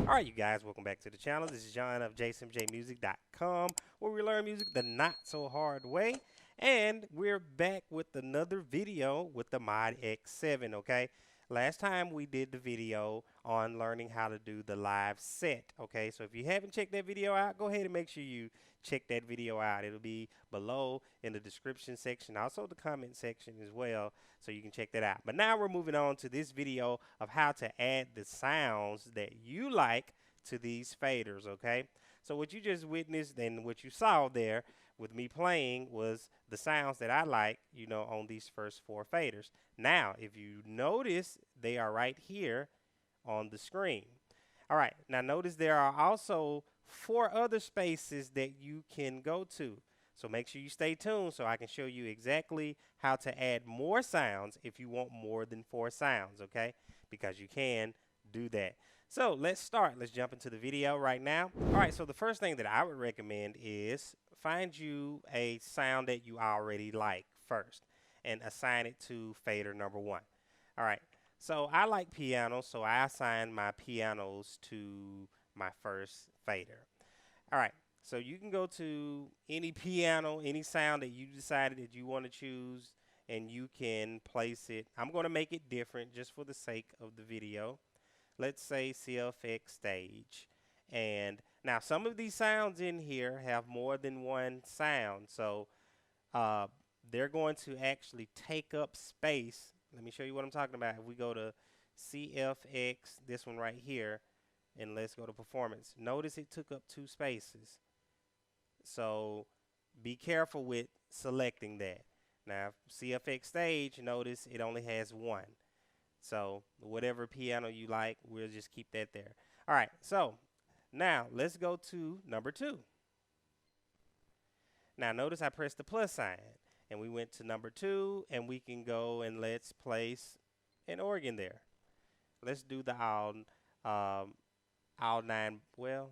Alright, you guys, welcome back to the channel. This is John of jsmjmusic.com, where we learn music the not so hard way. And we're back with another video with the Modx 7, okay? Last time we did the video on learning how to do the live set, okay? So if you haven't checked that video out, go ahead and make sure you check that video out. It'll be below in the description section, also the comment section as well, so you can check that out. But now we're moving on to this video of how to add the sounds that you like to these faders, okay? So what you just witnessed and what you saw there with me playing was the sounds that I like, you know, on these first four faders. Now, if you notice, they are right here on the screen. All right, now notice there are also 4 other spaces that you can go to. So make sure you stay tuned so I can show you exactly how to add more sounds if you want more than 4 sounds, okay? Because you can do that. So let's start. Let's jump into the video right now. All right, so the first thing that I would recommend is find you a sound that you already like first and assign it to fader number 1. All right, so I like piano, so I assign my pianos to my first fader. All right, so you can go to any piano, any sound that you decided that you want to choose, and you can place it. I'm going to make it different just for the sake of the video. Let's say CFX stage. And now some of these sounds in here have more than one sound, so they're going to actually take up space. Let me show you what I'm talking about. If we go to CFX, this one right here, and let's go to performance. Notice it took up 2 spaces. So be careful with selecting that. Now CFX stage, notice it only has 1. So whatever piano you like, we'll just keep that there. All right, so now let's go to number 2. Now notice I pressed the plus sign and we went to number 2, and we can go and let's place an organ there. Let's do the all 9, well,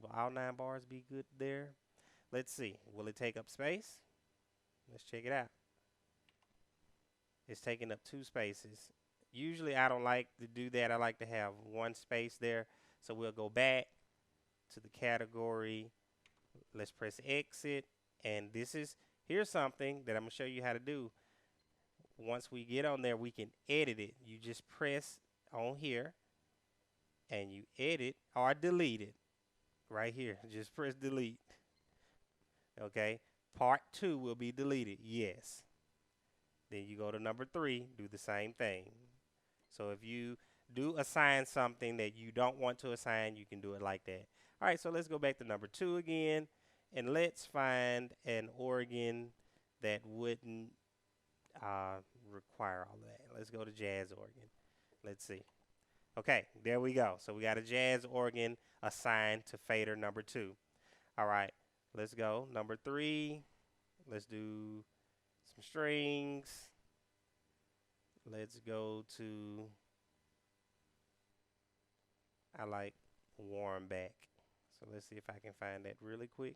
will all 9 bars be good there? Let's see, will it take up space? Let's check it out. It's taking up 2 spaces. Usually I don't like to do that. I like to have 1 space there. So we'll go back to the category. Let's press exit. And here's something that I'm going to show you how to do. Once we get on there, we can edit it. You just press on here and you edit or delete it right here. Just press delete. Okay. Part 2 will be deleted. Yes. Then you go to number 3, do the same thing. So if you do assign something that you don't want to assign, you can do it like that. All right, so let's go back to number 2 again, and let's find an organ that wouldn't require all that. Let's go to jazz organ. Let's see. Okay, there we go. So we got a jazz organ assigned to fader number 2. All right, let's go. Number 3, let's do some strings. Let's go to, I like warm back. So let's see if I can find that really quick.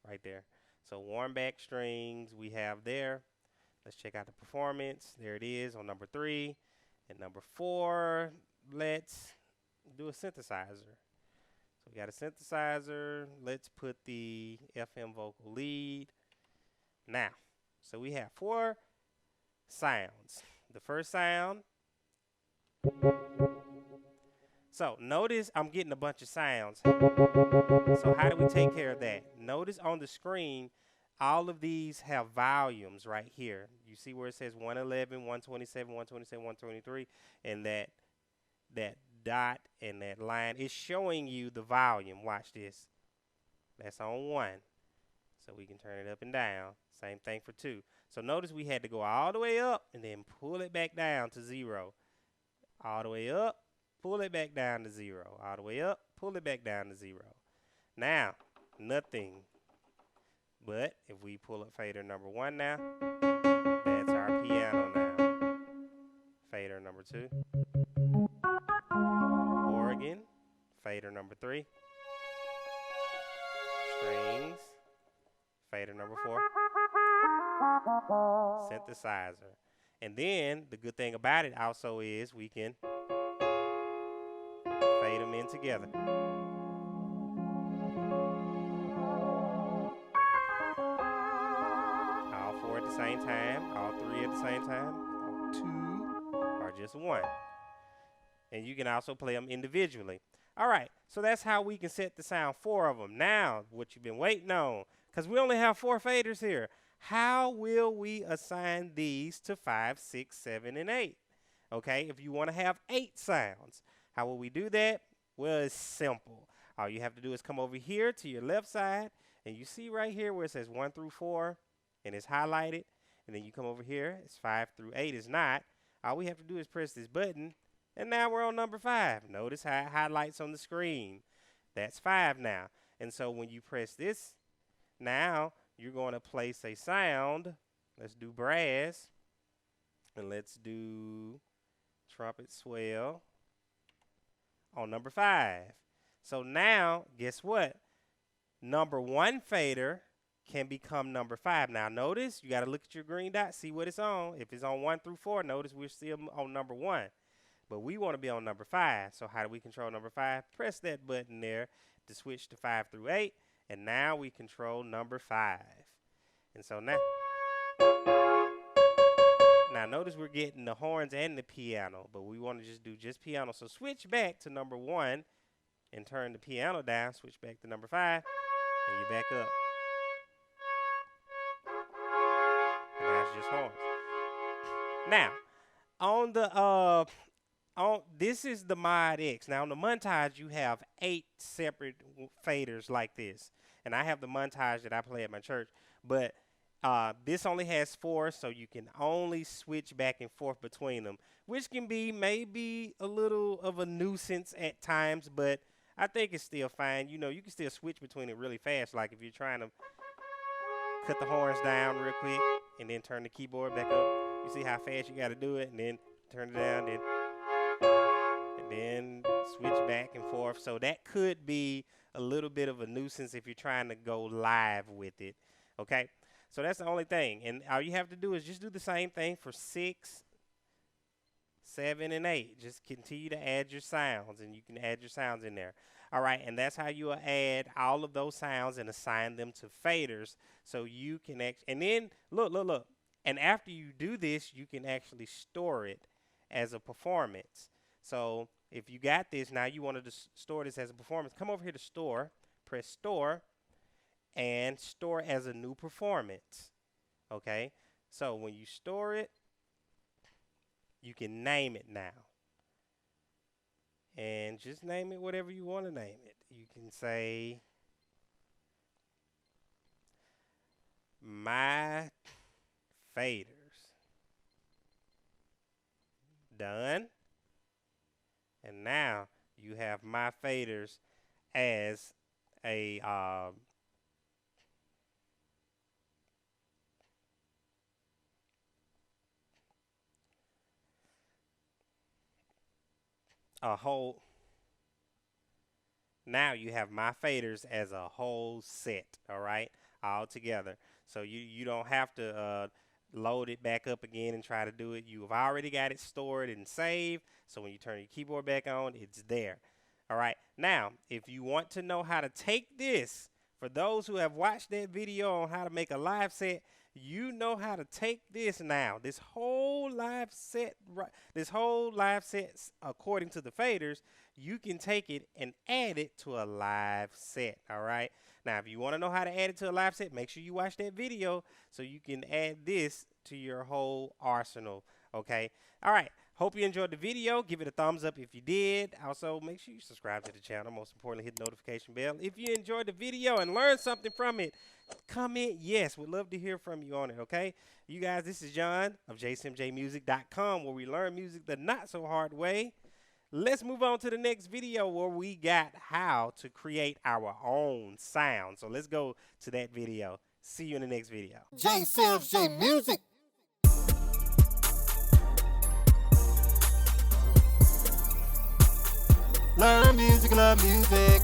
Right there. So warm back strings we have there. Let's check out the performance. There it is on number 3. And number 4, let's do a synthesizer. So we got a synthesizer. Let's put the FM vocal lead. Now, so we have 4 sounds. The first sound. So notice I'm getting a bunch of sounds. So how do we take care of that? Notice on the screen, all of these have volumes right here. You see where it says 111, 127, 127, 123, and that dot and that line is showing you the volume. Watch this. That's on 1. So we can turn it up and down. Same thing for 2. So notice we had to go all the way up and then pull it back down to 0. All the way up, pull it back down to 0. All the way up, pull it back down to 0. Now, nothing. But if we pull up fader number 1 now, that's our piano now. Fader number 2. Organ. Fader number 3. Strings. Fader number 4. Synthesizer. And then the good thing about it also is we can fade them in together. All four at the same time, all three at the same time, or two, or just one. And you can also play them individually. All right, so that's how we can set the sound, 4 of them. Now, what you've been waiting on, because we only have 4 faders here. How will we assign these to 5, 6, 7, and 8? Okay, if you want to have 8 sounds, how will we do that? Well, it's simple. All you have to do is come over here to your left side, and you see right here where it says 1 through 4, and it's highlighted. And then you come over here, it's 5 through 8 is not. All we have to do is press this button, and now we're on number 5. Notice how it highlights on the screen. That's 5 now. And so when you press this, now you're going to place a sound. Let's do brass. And let's do trumpet swell on number 5. So now, guess what? Number 1 fader can become number 5. Now notice, you got to look at your green dot, see what it's on. If it's on 1 through 4, notice we're still on number 1. But we want to be on number 5. So how do we control number 5? Press that button there to switch to 5 through 8. And now we control number 5. And so now notice we're getting the horns and the piano. But we want to just do just piano. So switch back to number 1 and turn the piano down. Switch back to number 5. And you're back up. And that's just horns. Now, on the this is the Modx. Now on the Montage, you have 8 separate faders like this, and I have the Montage that I play at my church. But this only has 4, so you can only switch back and forth between them, which can be maybe a little of a nuisance at times. But I think it's still fine. You know, you can still switch between it really fast. Like if you're trying to cut the horns down real quick and then turn the keyboard back up. You see how fast you got to do it, and then turn it down, then switch back and forth. So that could be a little bit of a nuisance if you're trying to go live with it. Okay, so that's the only thing. And all you have to do is just do the same thing for 6, 7, and 8. Just continue to add your sounds, and you can add your sounds in there. All right, and that's how you will add all of those sounds and assign them to faders, so you can and then look. And after you do this, you can actually store it as a performance. So if you got this, now you wanted to store this as a performance, come over here to store, press store, and store as a new performance. Okay, so when you store it, you can name it now. And just name it whatever you want to name it. You can say My Faders. Done. And now you have My Faders as a whole. Now you have My Faders as a whole set, all right, all together. So you don't have to load it back up again and try to do it. You've already got it stored and saved, so when you turn your keyboard back on, it's there. All right, now if you want to know how to take this, for those who have watched that video on how to make a live set, you know how to take this now. This whole live set according to the faders, you can take it and add it to a live set. All right, now if you want to know how to add it to a live set, make sure you watch that video so you can add this to your whole arsenal. Okay, all right, hope you enjoyed the video. Give it a thumbs up if you did. Also, make sure you subscribe to the channel. Most importantly, hit the notification bell. If you enjoyed the video and learned something from it, comment yes. We'd love to hear from you on it. Okay, you guys, this is John of JSimJMusic.com, where we learn music the not so hard way. Let's move on to the next video where we got how to create our own sound. So let's go to that video. See you in the next video. JSimJMusic. Learn music, love music.